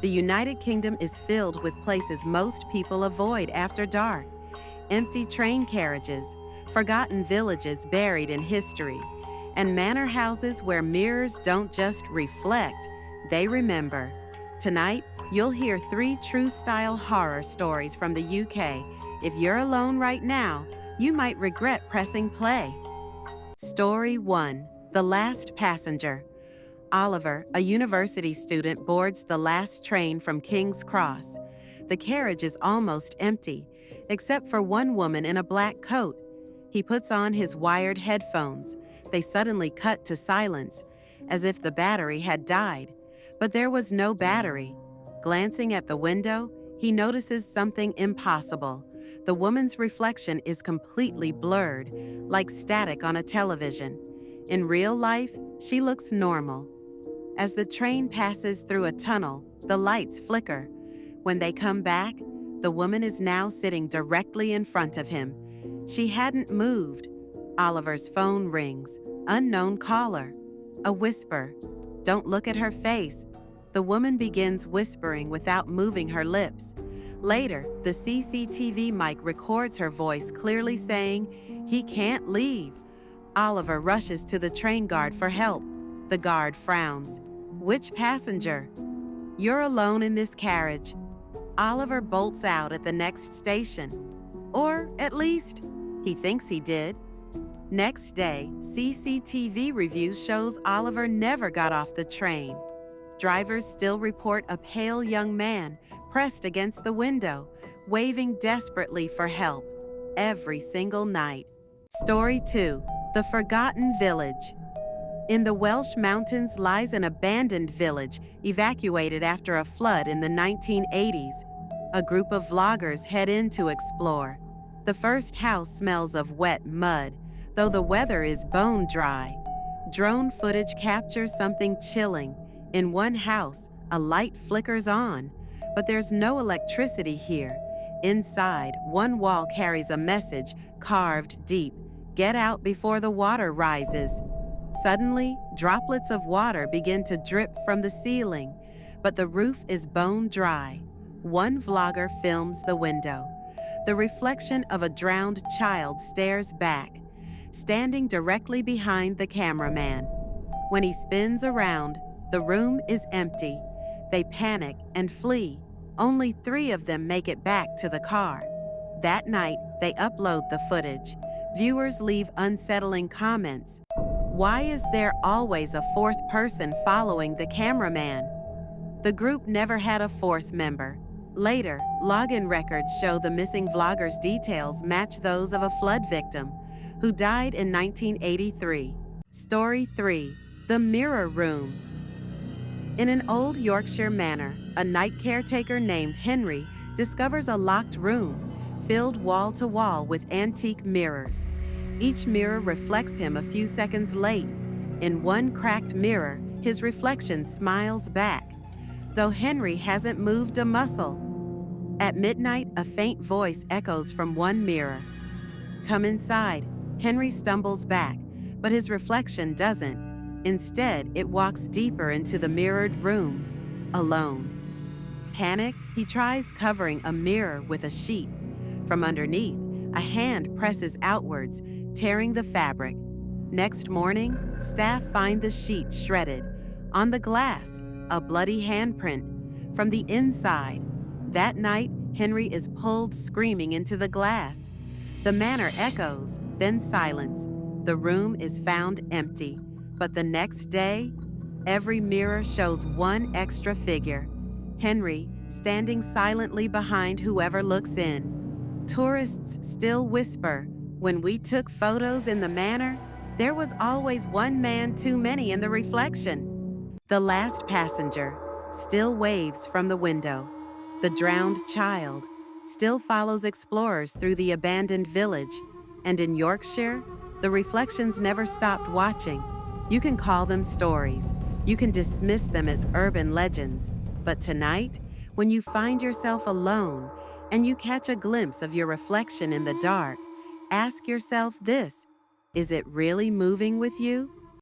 The United Kingdom is filled with places most people avoid after dark. Empty train carriages, forgotten villages buried in history, and manor houses where mirrors don't just reflect, they remember. Tonight, you'll hear 3 true-style horror stories from the UK. If you're alone right now, you might regret pressing play. Story 1: The Last Passenger. Oliver, a university student, boards the last train from King's Cross. The carriage is almost empty, except for one woman in a black coat. He puts on his wired headphones. They suddenly cut to silence, as if the battery had died. But there was no battery. Glancing at the window, he notices something impossible. The woman's reflection is completely blurred, like static on a television. In real life, she looks normal. As the train passes through a tunnel, the lights flicker. When they come back, the woman is now sitting directly in front of him. She hadn't moved. Oliver's phone rings. Unknown caller. A whisper. Don't look at her face. The woman begins whispering without moving her lips. Later, the CCTV mic records her voice clearly saying, "He can't leave." Oliver rushes to the train guard for help. The guard frowns. "Which passenger?" "You're alone in this carriage." Oliver bolts out at the next station. Or, at least, he thinks he did. Next day, CCTV review shows Oliver never got off the train. Drivers still report a pale young man pressed against the window, waving desperately for help, every single night. Story 2: The Forgotten Village. In the Welsh mountains lies an abandoned village evacuated after a flood in the 1980s. A group of vloggers head in to explore. The first house smells of wet mud, though the weather is bone dry. Drone footage captures something chilling. In one house, a light flickers on, but there's no electricity here. Inside, one wall carries a message carved deep: "Get out before the water rises." Suddenly, droplets of water begin to drip from the ceiling, but the roof is bone dry. One vlogger films the window. The reflection of a drowned child stares back, standing directly behind the cameraman. When he spins around, the room is empty. They panic and flee. Only 3 of them make it back to the car. That night, they upload the footage. Viewers leave unsettling comments. Why is there always a 4th person following the cameraman? The group never had a 4th member. Later, login records show the missing vlogger's details match those of a flood victim who died in 1983. Story 3: The Mirror Room. In an old Yorkshire manor, a night caretaker named Henry discovers a locked room filled wall to wall with antique mirrors. Each mirror reflects him a few seconds late. In one cracked mirror, his reflection smiles back, though Henry hasn't moved a muscle. At midnight, a faint voice echoes from one mirror. "Come inside." Henry stumbles back, but his reflection doesn't. Instead, it walks deeper into the mirrored room, alone. Panicked, he tries covering a mirror with a sheet. From underneath, a hand presses outwards, tearing the fabric. Next morning, staff find the sheet shredded. On the glass, a bloody handprint. From the inside, that night, Henry is pulled screaming into the glass. The manor echoes, then silence. The room is found empty. But the next day, every mirror shows one extra figure: Henry, standing silently behind whoever looks in. Tourists still whisper, "When we took photos in the manor, there was always one man too many in the reflection." The last passenger still waves from the window. The drowned child still follows explorers through the abandoned village. And in Yorkshire, the reflections never stopped watching. You can call them stories. You can dismiss them as urban legends. But tonight, when you find yourself alone and you catch a glimpse of your reflection in the dark, ask yourself this: is it really moving with you?